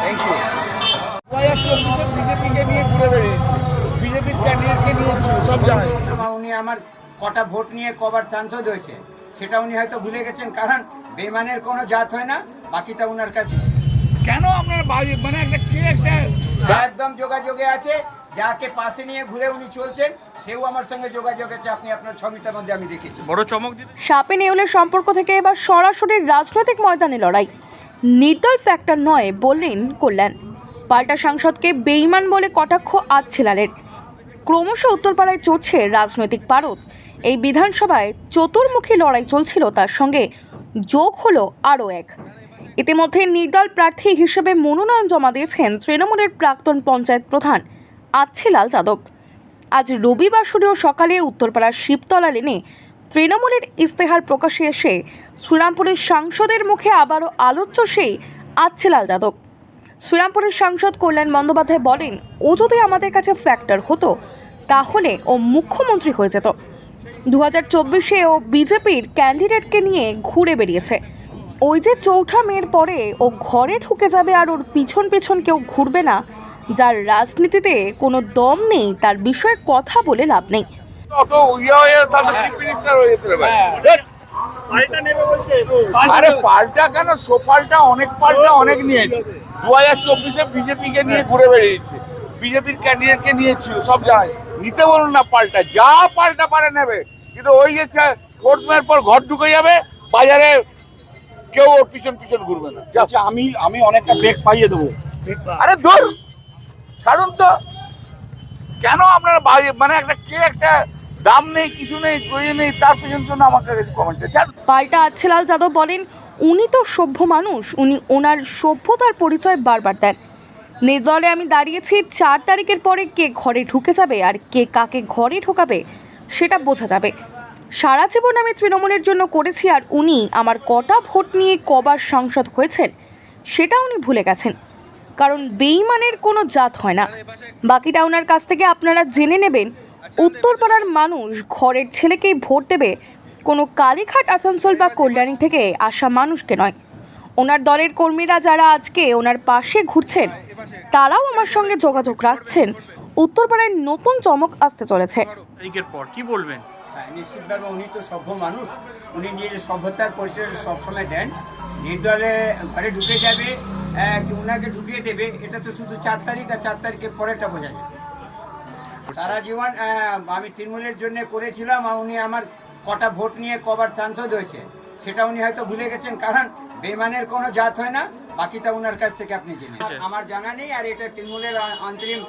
Thank you. বিজেপিকে নিয়ে ঘুরে বেরিয়েছে, বিজেপির ক্যান্ডিডেটকে নিয়েছিল সব জায়গায়। উনি আমার কটা ভোট নিয়ে কবার সাংসদ হয়েছে সেটা উনি হয়তো ভুলে গেছেন, কারণ বেমানের কোনো জাত হয় না, বাকিটা উনার কাছে। কেন আপনার মানে একটা একদম যোগাযোগে আছে, যাকে পাশে নিয়ে ঘুরে উনি চলছেন সেও আমার সঙ্গে যোগাযোগ আছে। আপনি আপনার ছবিটার মধ্যে আমি দেখেছি। বড় চমক সাপে নেউলের সম্পর্ক থেকে এবার সরাসরি রাজনৈতিক ময়দানে লড়াই। নির্দল ফ্যাক্টর নয় বললেন কল্যাণ। পাল্টা সাংসদকে বেঈমান বলে কটাক্ষ আচ্ছিলালের। ক্রমশ উত্তরপাড়ায় চড়ছে রাজনৈতিক পারদ। এই বিধানসভায় চতুর্মুখী লড়াই চলছিল, তার সঙ্গে যোগ হলো আরও এক। ইতিমধ্যে নির্দল প্রার্থী হিসেবে মনোনয়ন জমা দিয়েছেন তৃণমূলের প্রাক্তন পঞ্চায়েত প্রধান আচ্ছিলাল যাদব। আজ রবিবার সকালে উত্তরপাড়ার শিবতলা লেনে তৃণমূলের ইস্তেহার প্রকাশে এসে শ্রীরামপুরের সাংসদের মুখে আবারও আলোচ্য সেই আচ্ছিলাল যাদব। শ্রীরামপুরের সাংসদ কল্যাণ বন্দ্যোপাধ্যায় বলেন, ও যদি আমাদের কাছে ফ্যাক্টর হতো তাহলে ও মুখ্যমন্ত্রী হয়ে যেত। 2024-এ ও বিজেপির ক্যান্ডিডেটকে নিয়ে ঘুরে বেরিয়েছে। ওই যে চৌঠা মেয়ের পরে ও ঘরে ঢুকে যাবে আর ওর পিছন পিছন কেউ ঘুরবে না, যার রাজনীতিতে কোনো দম নেই, তার বিষয়ে কথা বলে লাভ নেই। আরে পাল্টা কেন, সোপাল্টা অনেক পাল্টা অনেক নিয়েছে। 2024-এ বিজেপিকে নিয়ে ঘুরে বেরিয়েছে, বিজেপির ক্যান্ডিডেটকে নিয়েছিল সব জায়গায়। নিতে বলুন না পাল্টা, যা পাল্টা পারে নেবে, কিন্তু ওই যে ভোট মেয়ের পর ঘর ঢুকে যাবে, বাজারে কেউ ওর পিছন পিছন ঘুরবে না। আচ্ছা, আমি অনেকটা বেগ পাইয়ে দেবো। আরে ধর ছাড়ুন তো, কেন আপনারা মানে একটা দাম নেই, কিছু নেই, দইয়ে নেই, তার পিছন জন্য আমাকে কমেন্ট। পাল্টা আচ্ছিলাল যাদব বলেন, উনি তো সভ্য মানুষ, উনি ওনার সভ্যতার পরিচয় বারবার দেন। নির্দলে আমি দাঁড়িয়েছি, 4 তারিখের পরে কে ঘরে ঢুকে যাবে আর কে কাকে ঘরে ঢোকাবে সেটা বোঝা যাবে। সারা জীবন আমি তৃণমূলের জন্য করেছি, আর উনি আমার কটা ভোট নিয়ে কবার সাংসদ হয়েছেন সেটা উনি ভুলে গেছেন। কারণ বেঈমানের কোনো জাত হয় না। বাকিটা ওনার কাছ থেকে আপনারা জেনে নেবেন। উত্তরপাড়ার মানুষ ঘরের ছেলেকেই ভোট দেবে, কোনো কালীঘাট, আসানসোল বা কল্যাণী থেকে আসা মানুষকে নয়। ওনার দলের কর্মীরা যারা আজকে ওনার পাশে ঘুরছেন তারাও আমার সঙ্গে যোগাযোগ রাখছেন। উত্তরপাড়ায় নতুন চমক আসতে চলেছে। তারিখের পর কি বলবেন? নিশ্চিতভাবে উনি তো সভ্য মানুষ, উনি নিজের সভ্যতার পরিচয় সবসময় দেন। নির্দলে ঘরে ঢুকে যাবে, ওনাকে ঢুকিয়ে দেবে, এটা তো শুধু 4 তারিখ, আর 4 তারিখের পরেটা বোঝা যাবে। সারা জীবন আমি তৃণমূলের জন্য করেছিলাম, আর উনি আমার কটা ভোট নিয়ে কবার সাংসদ হয়েছে সেটা উনি হয়তো ভুলে গেছেন, কারণ বেমানের কোনো জাত হয় না, বাকিটা উনার কাছ থেকে আপনি জেনে। আমার জানা নেই, আর এটা তৃণমূলের অন্তরিম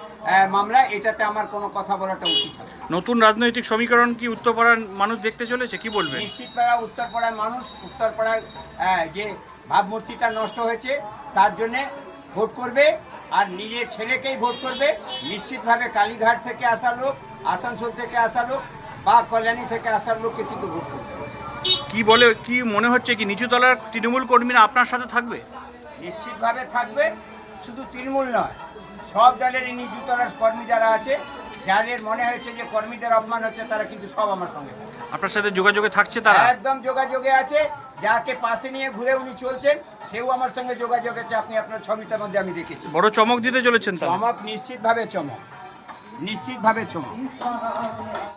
মামলা, এটাতে আমার কোনো কথা বলাটা উচিত হবে। নতুন রাজনৈতিক সমীকরণ কি উত্তরপাড়ার মানুষ দেখতে চলেছে, কি বলবেন? নিশ্চিতভাবে উত্তরপাড়ার মানুষ, উত্তরপাড়ার যে ভাবমূর্তিটা নষ্ট হয়েছে তার জন্যে ভোট করবে, আর নিজের ছেলেকেই ভোট করবে। নিশ্চিতভাবে কালীঘাট থেকে আসা লোক, আসানসোল থেকে আসা লোক বা কল্যাণী থেকে আসার লোককে কিন্তু ভোট করবে। কি মনে হচ্ছে কি নিচুতলার তৃণমূল কর্মীরা আপনার সাথে থাকবে? নিশ্চিতভাবে থাকবে, শুধু তৃণমূল নয়, সব দলেরই নিচুতলার কর্মী যারা আছে, যাদের মনে হয়েছে যে কর্মীদের অপমান হচ্ছে, তারা কিন্তু সব আমার সঙ্গে থাকবে। আপনার সাথে যোগাযোগে থাকছে তারা? একদম যোগাযোগে আছে, যাকে পাশে নিয়ে ঘুরে উনি চলছেন সেও আমার সঙ্গে যোগাযোগ আছে। আপনি আপনার ছবিটার মধ্যে আমি দেখেছি। বড় চমক দিতে চলেছেন? চমক, নিশ্চিতভাবে চমক।